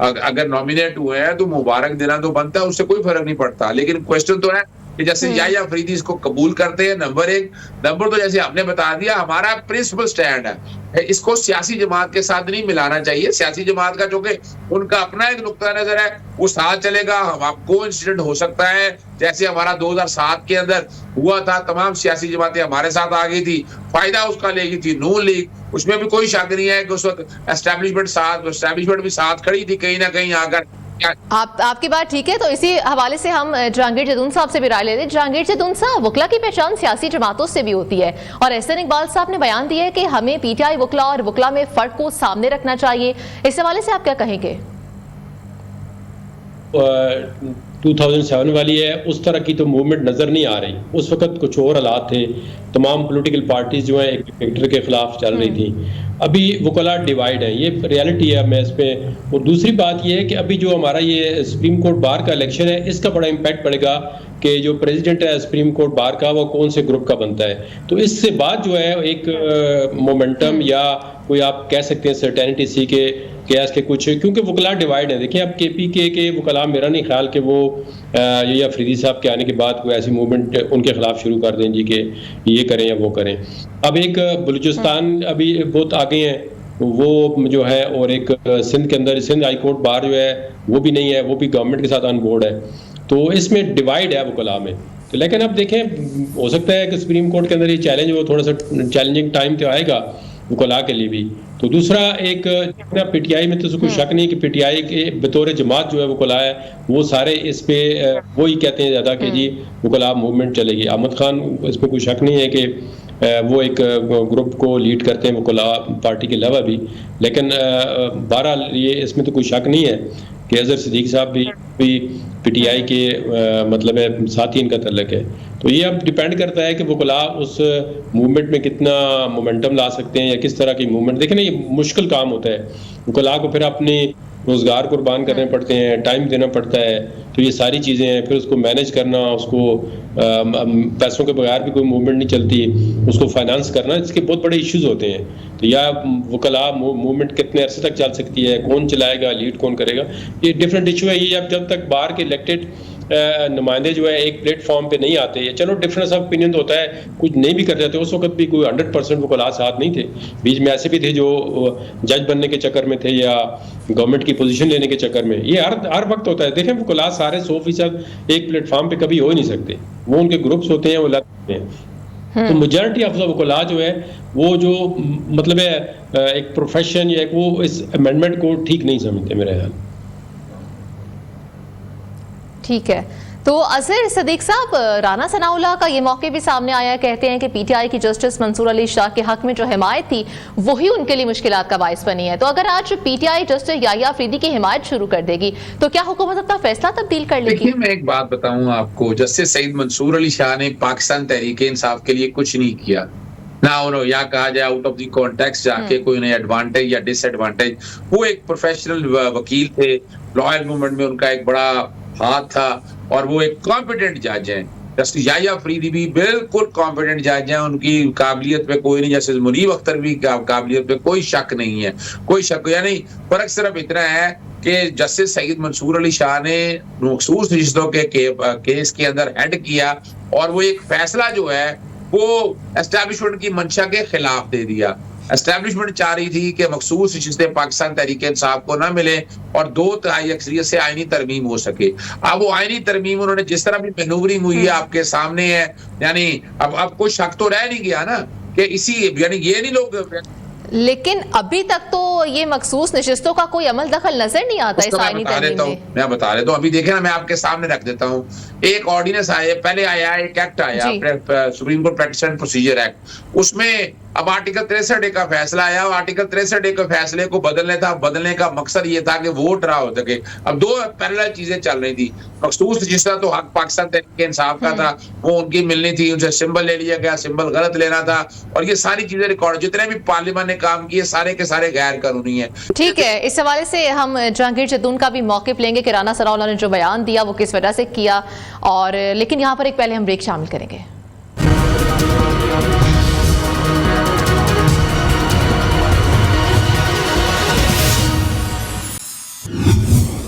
अगर नॉमिनेट हुए हैं तो मुबारक देना तो बनता है, उससे कोई फर्क नहीं पड़ता। लेकिन क्वेश्चन तो है कि जैसे याहिया अफरीदी इसको कबूल करते हैं, नंबर 1। नंबर 2, जैसे आपने बता दिया, हमारा प्रिंसिपल स्टैंड है, इसको सियासी जमात के साथ नहीं मिलाना चाहिए। सियासी जमात का जो कि उनका अपना एक नुक्ता नजर है, वो साथ चलेगा। हम आपको इंसिडेंट हो सकता है जैसे हमारा 2007 के अंदर हुआ था, तमाम सियासी जमातें हमारे साथ आ गई थी, फायदा उसका लेगी थी नून लीग, उसमें भी कोई शक नहीं है कि उस वक्त एस्टैब्लिशमेंट भी साथ खड़ी थी कहीं ना कहीं आकर। आपकी बात ठीक है, तो इसी हवाले से हम जहांगीर जदून साहब से भी राय लेते हैं। जहांगीर जदून साहब, वकला की पहचान सियासी जमातों से भी होती है और एहसन इकबाल साहब ने बयान दिया है कि हमें पीटीआई वकला और वकला में फर्क को सामने रखना चाहिए। इस हवाले से आप क्या कहेंगे? 2007 वाली है, उस तरह की तो मूवमेंट नज़र नहीं आ रही। उस वक्त कुछ और हालात थे, तमाम पॉलिटिकल पार्टीज जो है एक डिक्टेटर के खिलाफ चल रही थी। अभी वकला डिवाइड है, ये रियलिटी है। मैं इस पे, और दूसरी बात ये है कि अभी जो हमारा ये सुप्रीम कोर्ट बार का इलेक्शन है, इसका बड़ा इम्पैक्ट पड़ेगा कि जो प्रेसिडेंट है सुप्रीम कोर्ट बार का, वो कौन से ग्रुप का बनता है। तो इससे बाद जो है एक मोमेंटम या कोई आप कह सकते हैं सर्टेनिटी सी के केस के कुछ, क्योंकि वकला डिवाइड है। देखिए अब केपीके के वकला, मेरा नहीं ख्याल कि वो ये अफरीदी साहब के आने के बाद कोई ऐसी मूवमेंट उनके खिलाफ शुरू कर दें जी कि ये करें या वो करें। अब एक बलूचिस्तान अभी बहुत आगे हैं वो जो है, और एक सिंध के अंदर सिंध हाई कोर्ट बार जो है वो भी नहीं है, वो भी गवर्नमेंट के साथ ऑन बोर्ड है। तो इसमें डिवाइड है वकला में। तो लेकिन अब देखें, हो सकता है कि सुप्रीम कोर्ट के अंदर ये चैलेंज, वो थोड़ा सा चैलेंजिंग टाइम तो आएगा वकला के लिए भी। तो दूसरा एक पीटीआई में तो कोई शक नहीं कि पीटीआई के बतौर जमात जो है वकला है, वो सारे इस पे वो ही कहते हैं ज़्यादा कि जी वकला मूवमेंट चलेगी। अहमद खान, इसमें कोई शक नहीं है कि वो एक ग्रुप को लीड करते हैं वकला पार्टी के अलावा भी। लेकिन बहरहाल ये इसमें तो कोई शक नहीं है कि अजहर सदीक साहब भी पीटीआई के मतलब है साथ ही इनका तल्लक है। तो ये अब डिपेंड करता है कि वकला उस मूवमेंट में कितना मोमेंटम ला सकते हैं या किस तरह की मूवमेंट। देखें ना, ये मुश्किल काम होता है वकला को फिर अपनी रोजगार कुर्बान करने पड़ते हैं, टाइम देना पड़ता है, तो ये सारी चीज़ें हैं। फिर उसको मैनेज करना, उसको पैसों के बगैर भी कोई मूवमेंट नहीं चलती, उसको फाइनेंस करना, इसके बहुत बड़े इश्यूज होते हैं। तो या वकला मूवमेंट कितने अरसे तक चल सकती है, कौन चलाएगा, लीड कौन करेगा, ये डिफरेंट इशू है। ये अब जब तक बाहर के इलेक्टेड नुमाइंदे जो है एक प्लेटफॉर्म पे नहीं आते, चलो डिफरेंस ऑफ ओपिनियन तो होता है, कुछ नहीं भी कर जाते। उस वक्त भी कोई 100% वकला साथ नहीं थे, बीच में ऐसे भी थे जो जज बनने के चक्कर में थे या गवर्नमेंट की पोजीशन लेने के चक्कर में। ये हर वक्त होता है। देखें, वकला सारे 100% एक प्लेटफॉर्म पे कभी हो ही नहीं सकते, वो उनके ग्रुप्स होते हैं, वो लड़ते हैं। तो मेजॉरिटी ऑफ वकला जो है वो जो मतलब है एक प्रोफेशन या वो इस अमेंडमेंट को ठीक नहीं समझते मेरे ख्याल। ठीक है, तो अजहर सदीक साहब, राना सनाउल्लाह का ये मौके भी सामने आया, कहते हैं कि पीटीआई की जस्टिस मंसूर अली शाह के हक में जो हिमायत थी वही उनके लिए मुश्किलात का बाइस बनी है। तो अगर आज पीटीआई जस्टिस याहिया अफरीदी की हिमायत शुरू कर देगी तो क्या हुकूमत अपना फैसला तब्दील कर लेगी? देखिए, मैं एक बात बताऊं आपको, जस्टिस सईद मंसूर अली शाह ने पाकिस्तान तहरीक इंसाफ के लिए कुछ नहीं किया ना। उन्होंने या कहा जाए आउट ऑफ द कॉन्टेक्स्ट जाके कोई उन्हें एडवांटेज या डिसएडवांटेज, वो एक प्रोफेशनल वकील थे, लॉयर मूवमेंट में उनका एक बड़ा हाथ था और वो एक कॉम्पिटेंट जज हैं। जस्टिस याहिया अफरीदी भी बिल्कुल कॉम्पिटेंट जज हैं, उनकी काबिलियत पे कोई नहीं, जस्टिस मुनीब अख्तर भी काबिलियत पे कोई शक नहीं है, कोई शक। यानी फर्क सिर्फ इतना है कि जस्टिस सईद मंसूर अली शाह ने मखसूस रिश्तों के केस के अंदर हेड किया और वो एक फैसला जो है वो एस्टैब्लिशमेंट की मंशा के खिलाफ दे दिया। एस्टैब्लिशमेंट चाह रही थी कि मखसूस रिश्ते पाकिस्तान तहरीक इंसाफ को ना मिले और 2/3 अक्सरियत से आईनी तरमीम हो सके। अब वो आईनी तरमीम उन्होंने जिस तरह भी मैनूवरिंग हुई है आपके सामने है, यानी अब कोई शक तो रह नहीं गया ना कि इसी, यानी ये नहीं लोग, लेकिन अभी तक तो ये मखसूस नशिस्तों का कोई अमल दखल नजर नहीं आता इस आईनी तरमीम में। मैं बता देता हूँ, अभी देखे ना, मैं आपके सामने रख देता हूँ। एक ऑर्डिनेंस आया, पहले आया एक एक्ट आया, supreme court practice and procedure act, उसमें अब आर्टिकल 63A का फैसला आया और आर्टिकल 63A के फैसले को बदलने का मकसद ये था कि वोट रहा हो सके। अब दो पैरेलल चीजें चल रही थी। मखसूस रजिस्टर तो हक पाकिस्तान तहरीक इंसाफ का था, वो उनकी मिलनी थी, उनसे सिंबल ले लिया गया, सिंबल गलत लेना था, और ये सारी चीजें रिकॉर्ड, जितने भी पार्लियामेंट ने काम किए सारे के सारे गैर कानूनी है। ठीक है, इस हवाले से हम जहांगीर जदून का भी मौकिफ लेंगे कि राना सनाउल्लाह ने जो बयान दिया वो किस वजह से किया, और लेकिन यहाँ पर एक पहले हम ब्रेक शामिल करेंगे।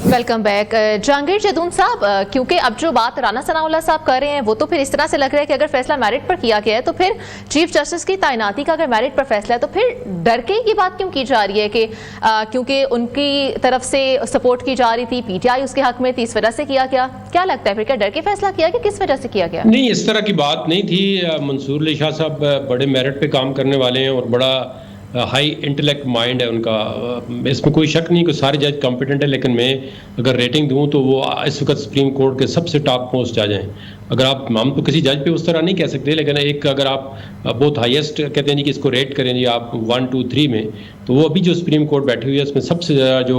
Welcome back. जहांगीर जदून साहब, क्योंकि अब जो बात राना सनाउल्लाह साहब कर रहे हैं वो तो फिर इस तरह से लग रहा है कि अगर फैसला मेरिट पर किया गया है तो फिर चीफ जस्टिस की तैनाती का अगर मेरिट पर फैसला है तो फिर डर के ये बात क्यों की जा रही है कि क्योंकि उनकी तरफ से सपोर्ट की जा रही थी, पीटीआई उसके हक में थी, इस वजह से किया गया? क्या लगता है फिर, क्या डर के फैसला किया कि किस वजह से किया गया? नहीं, इस तरह की बात नहीं थी। मंसूर अली शाह साहब बड़े मेरिट पे काम करने वाले हैं और बड़ा हाई इंटेलेक्ट माइंड है उनका, इसमें कोई शक नहीं कि सारे जज कॉम्पिटेंट है, लेकिन मैं अगर रेटिंग दूं तो वो इस वक्त सुप्रीम कोर्ट के सबसे टॉप मोस्ट जज हैं। अगर आप, हम तो किसी जज पे उस तरह नहीं कह सकते, लेकिन एक अगर आप बहुत हाईएस्ट कहते हैं जी कि इसको रेट करें जी आप 1, 2, 3 में, तो वो अभी जो सुप्रीम कोर्ट बैठी हुई है उसमें सबसे ज़्यादा जो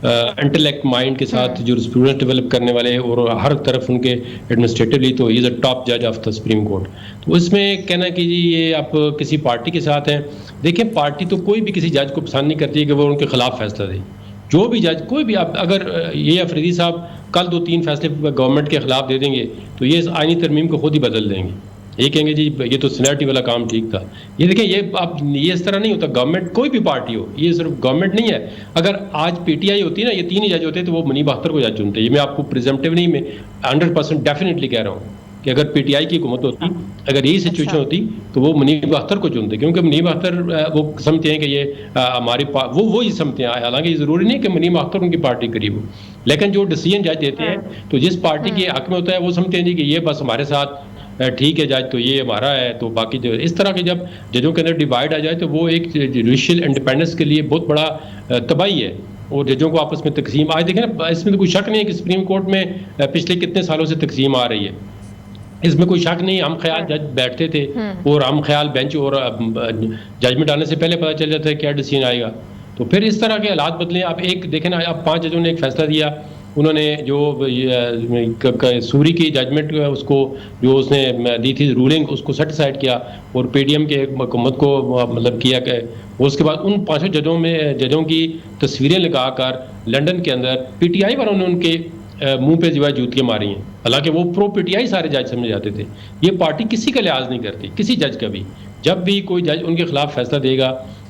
इंटेलेक्ट माइंड के साथ जो स्टूडेंट डेवलप करने वाले और हर तरफ उनके एडमिनिस्ट्रेटिवली, तो इज़ अ टॉप जज ऑफ द सुप्रीम कोर्ट। तो उसमें कहना कि जी ये आप किसी पार्टी के साथ हैं, देखिए पार्टी तो कोई भी किसी जज को पसंद नहीं करती कि वो उनके खिलाफ फैसला दे। जो भी जज, कोई भी, आप अगर ये अफरीदी साहब कल 2-3 फैसले गवर्नमेंट के खिलाफ दे देंगे तो ये आईनी तरमीम को खुद ही बदल देंगे। ये कहेंगे जी ये तो सीनियरिटी वाला काम ठीक था। ये देखिए, ये आप, ये इस तरह नहीं होता। गवर्नमेंट कोई भी पार्टी हो, ये सिर्फ गवर्नमेंट नहीं है। अगर आज पीटीआई होती ना, ये 3 ही जज होते तो वो मुनीब अख्तर को जज चुनते। ये मैं आपको प्रिजम्पटिव नहीं, मैं 100% डेफिनेटली कह रहा हूँ कि अगर पीटीआई की हुकूमत होती, अगर यही सिचुएशन होती तो वो मुनीब अख्तर को चुनते, क्योंकि मुनीब अख्तर वो समझते हैं कि ये हमारी वो ही समझते हैं। हालांकि ये ज़रूरी नहीं कि मुनीब अख्तर उनकी पार्टी करीब हो, लेकिन जो डिसीजन जज देते हैं तो जिस पार्टी के हक में होता है वो समझते हैं जी कि ये बस हमारे साथ ठीक है जज, तो ये हमारा है, तो बाकी जो इस तरह के जब जजों के अंदर डिवाइड आ जाए तो वो एक जुडिशियल इंडिपेंडेंस के लिए बहुत बड़ा तबाही है और जजों को आपस में तकसीम। आज देखें ना, इसमें तो कोई शक नहीं है कि सुप्रीम कोर्ट में पिछले कितने सालों से तकसीम आ रही है, इसमें कोई शक नहीं। हम ख्याल जज बैठते थे और हम ख्याल बेंच और जजमेंट आने से पहले पता चल जाता है क्या डिसीजन आएगा। तो फिर इस तरह के हालात बदले। आप एक देखें ना, अब 5 जजों ने एक फैसला दिया उन्होंने जो सूरी की जजमेंट उसको जो उसने दी थी रूलिंग उसको सेटिसाइड किया और पीडीएम के हुकूमत को मतलब किया कि उसके बाद उन 5 जजों की तस्वीरें लगाकर लंदन के अंदर पीटीआई वालों ने उनके मुंह पे जो है जूतियां मारी हैं। हालांकि वो प्रो पीटीआई सारे जज समझे जाते थे। ये पार्टी किसी का लिहाज नहीं करती, किसी जज का भी। जब भी कोई जज उनके खिलाफ फैसला देगा,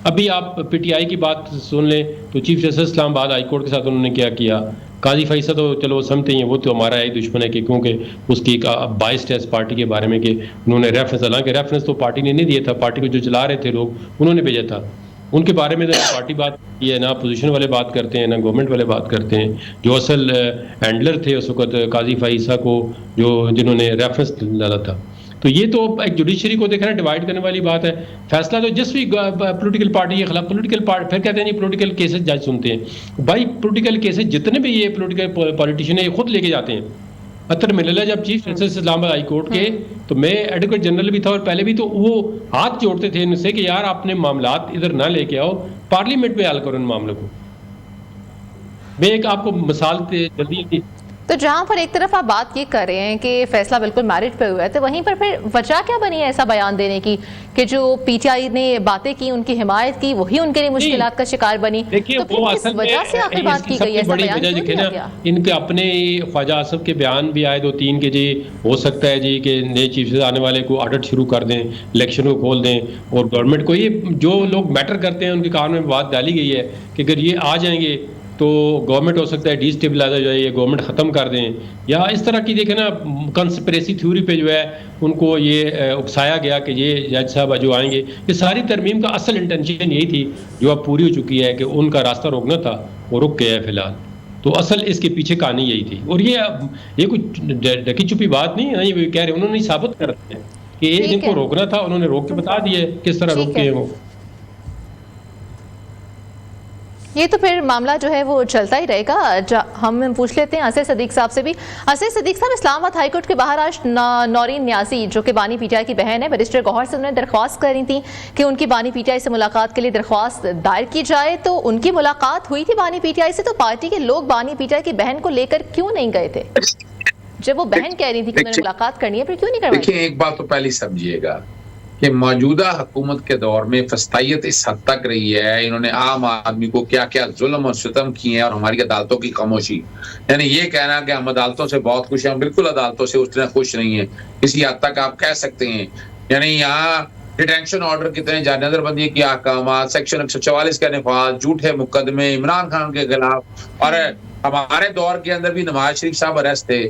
अभी आप पीटीआई की बात सुन लें तो chief justice Islamabad high court के साथ उन्होंने क्या किया। काजी फैसला तो चलो समझते हैं, वो तो हमारा एक दुश्मन है कि क्योंकि उसकी बाइस्ड है इस पार्टी के बारे में कि उन्होंने रेफरेंस, हालांकि रेफरेंस तो पार्टी ने नहीं दिया था, पार्टी को जो चला रहे थे लोग उन्होंने भेजा था। उनके बारे में ना पार्टी बात की है, ना अपोजिशन वाले बात करते हैं, ना गवर्नमेंट वाले बात करते हैं। जो असल हैंडलर थे उस वक्त काजी फैसला को जिन्होंने रेफरेंस डाला था। तो ये तो एक जुडिशरी को देखना डिवाइड करने वाली बात है। फैसला तो जिस भी पॉलिटिकल पार्टी के खिलाफ, पॉलिटिकल पार्टी फिर कहते हैं जी पॉलिटिकल केसेस जज सुनते हैं। भाई पॉलिटिकल केसेस जितने भी ये पॉलिटिकल पॉलिटिशियन है ये खुद लेके जाते हैं। अतर मिलला जब chief justice Islamabad high court के, तो मैं एडवोकेट जनरल भी था और पहले भी, तो वो हाथ जोड़ते थे इनसे कि यार आपने मामलात इधर ना लेके आओ, पार्लियामेंट में हल करो इन मामलों को। मैं एक आपको मिसाल जल्दी, तो जहां पर एक तरफ आप बात ये कर रहे हैं कि फैसला बिल्कुल मेरिट पे हुआ है, तो वहीं पर फिर वजह क्या बनी है ऐसा बयान देने की कि जो पीटीआई ने बातें की, उनकी हिमायत की, वही उनके लिए मुश्किलात का शिकार बनी? देखिए तो फिर किस वजह से आखिर बात की गई है? बड़ी वजह देखे ना, इनके अपने ख्वाजा आसिफ के बयान भी आए 2-3 के जी हो सकता है जी कि नए चीफ जस्टिस आने वाले को ऑडिट शुरू कर दें, इलेक्शन को खोल दें, और गवर्नमेंट को ये जो लोग मैटर करते हैं उनके कानून में बात डाली गई है कि अगर ये आ जाएंगे तो गवर्नमेंट हो सकता है डिस्टेबलाइज हो जाए, ये गवर्नमेंट ख़त्म कर दें, या इस तरह की देखें ना कंस्पिरेसी थ्योरी पे जो है उनको ये उकसाया गया कि ये जज साहब जो आएंगे। ये सारी तरमीम का असल इंटेंशन यही थी जो अब पूरी हो चुकी है कि उनका रास्ता रोकना था, वो रुक गया है फिलहाल। तो असल इसके पीछे कहानी यही थी। और ये कुछ ढकी छुपी बात नहीं है, ये कह रहे उन्होंने साबित कर रहे हैं कि एक इनको रोकना था, उन्होंने रोक के बता दिए किस तरह रोके हैं वो। ये तो फिर मामला जो है वो चलता ही रहेगा। हम पूछ लेते हैं असीर सदीक साहब से भी। असीर सदीक साहब, इस्लामाबाद हाईकोर्ट के बाहर आज नौरीन न्यासी जो कि बानी पीटीआई की बहन है, बैरिस्टर गौहर से उन्होंने दरख्वास्त करी थी कि उनकी बानी पीटीआई से मुलाकात के लिए दरख्वास्त दायर की जाए। तो उनकी मुलाकात हुई थी बानी पीटीआई से, तो पार्टी के लोग बानी पीटीआई की बहन को लेकर क्यों नहीं गए थे? जब वो बहन कह रही थी कि उन्होंने मुलाकात करनी है, फिर क्यों नहीं करवाई? देखिए, एक बात तो पहले समझिएगा कि मौजूदा हुकूमत के दौर में फस्तायत इस हद तक रही है, इन्होंने आम आदमी को क्या क्या जुल्म और सितम किए हैं, और हमारी अदालतों की खामोशी। यानी ये कहना कि हम अदालतों से बहुत खुश हैं, बिल्कुल अदालतों से उतना खुश नहीं है, इसी हद तक आप कह सकते हैं। यानी यहाँ डिटेंशन ऑर्डर कितने जाए, नजरबंदी के अहकाम, सेक्शन 144 का नफाज, झूठे मुकदमे इमरान खान के खिलाफ, और हमारे दौर के अंदर भी नवाज शरीफ साहब अरेस्ट थे,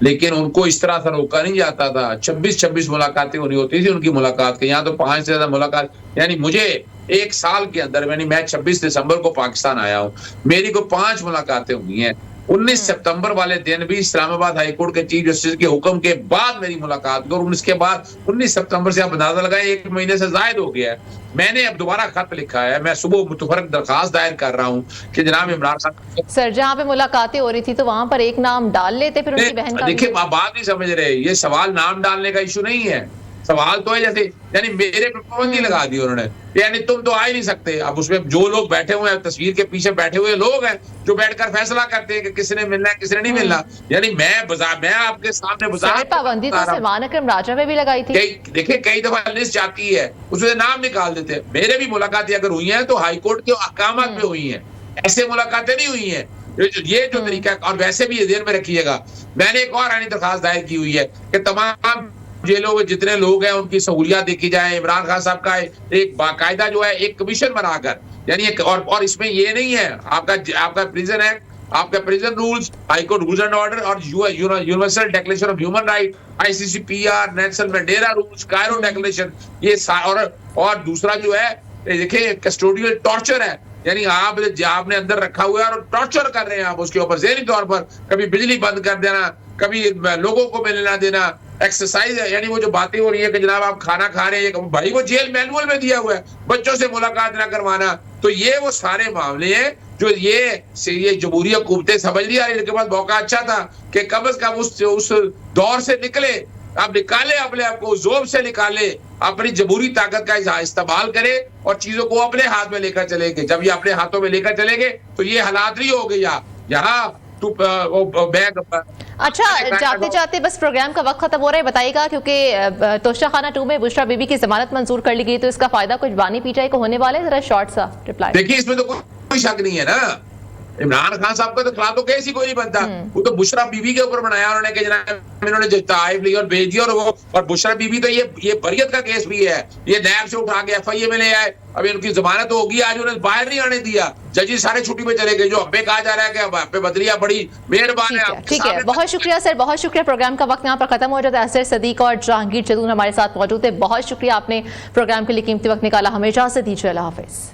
लेकिन उनको इस तरह से रोका नहीं जाता था। 26 मुलाकातें होनी होती थी उनकी मुलाकात के, यहाँ तो 5 से ज्यादा मुलाकात। यानी मुझे 1 साल के अंदर, मैं 26 दिसंबर को पाकिस्तान आया हूँ, मेरी को 5 मुलाकातें हुई हैं। 19 सितंबर वाले दिन भी इस्लामाबाद हाईकोर्ट के चीफ जस्टिस के हुक्म के बाद मेरी मुलाकात हुई, और उसके बाद 19 सितंबर से आप अंदाजा लगाएं 1 महीने से जायद हो गया है। मैंने अब दोबारा खत लिखा है, मैं सुबह मुतफरक दरखास्त दायर कर रहा हूँ कि जनाब इमरान खान। सर, जहाँ पे मुलाकातें हो रही थी तो वहां पर एक नाम डाल लेते, फिर उनकी बहन का। देखिए, आप बात नहीं समझ रहे, ये सवाल नाम डालने का इशू नहीं है। सवाल तो है जैसे, यानी मेरे पर पाबंदी लगा दी उन्होंने, यानी तुम तो आ ही नहीं सकते। अब उसमें जो लोग बैठे हुए हैं, तस्वीर के पीछे बैठे हुए लोग हैं जो बैठकर फैसला करते हैं कि किसने मिलना है किसने नहीं मिलना। यानी मैं आपके सामने पाबंदी तो सलमान अकरम राजा पे भी लगाई थी। देखिए, कई दफा लिस्ट जाती है, उसमें नाम निकाल देते हैं। मेरे भी मुलाकातें अगर हुई है तो हाईकोर्ट के अहकाम पे हुई है, ऐसे मुलाकातें नहीं हुई है। ये जो तरीका, और वैसे भी ये ध्यान में रखिएगा, मैंने एक और आनी दरखास्त दायर की हुई है कि तमाम जेलों में जितने लोग हैं उनकी सहूलियत देखी जाए। इमरान खान साहब का एक बाकायदा जो है एक कमीशन बनाकर, यानी और इसमें ये नहीं है आपका प्रिजन एक्ट, आपका prison rules, high court rules and order, और universal declaration of human right, ICCPR, Nelson Mandela rules, Cairo declaration, ये और दूसरा जो है, देखिए, कस्टोडियल टॉर्चर है, यानी आपने अंदर रखा हुआ है और टॉर्चर कर रहे हैं आप उसके ऊपर ज़हनी तौर पर, कभी बिजली बंद कर देना, कभी लोगों को मिलने ना देना, एक्सरसाइज है। यानी वो जो बातें हो रही है कि जनाब आप खाना खा रहे हैं, भाई वो जेल मैनुअल में दिया हुआ है, बच्चों से मुलाकात ना करवाना। तो ये वो सारे मामले हैं जो ये जमहूरी हुकूमतें समझ लिया, इनके पास मौका अच्छा था कि कम से कम उस दौर से निकले, आप निकाले अपने आप को, जोब से निकाले, अपनी जमहूरी ताकत का इस्तेमाल करे और चीजों को अपने हाथ में लेकर चलेंगे। जब ये अपने हाथों में लेकर चलेंगे तो ये हालात नहीं होंगे। यहाँ बैग। अच्छा, जाते जाते बस प्रोग्राम का वक्त खत्म हो रहा है, बताइएगा क्योंकि तोशाखाना 2 में बुशरा बीबी की जमानत मंजूर कर ली गई, तो इसका फायदा कुछ बानी पीटीआई को होने वाला है? जरा शॉर्ट सा रिप्लाई। देखिए, इसमें तो कोई शक नहीं है ना, इमरान खान साहब का तो खिलाफ तो केस ही कोई नहीं बनता। वो तो बुशरा बीबी के ऊपर बनाया उन्होंने कि जनाब इन्होंने जो ताइब ली और भेज दिया, और बुशरा बीबी तो ये बरियत का केस भी है, ये नैब से उठा के एफआईए में ले आए, अभी उनकी जमानत होगी, आज उन्हें बाहर नहीं आने दिया, जजेस सारे छुट्टी पे चले गए। जो अब्बे कहा जा रहा है कि अब अब्बे बदलिया बड़ी मेहरबान है। ठीक है, बहुत शुक्रिया सर, बहुत शुक्रिया। प्रोग्राम का वक्त यहाँ पर खत्म हो जाता है। असर सदीक और जहांगीर जदून हमारे साथ मौजूद थे, बहुत शुक्रिया आपने प्रोग्राम के लिए कीमती वक्त निकाला। हमें इजाजत दीजिए, अल्लाह हाफिज।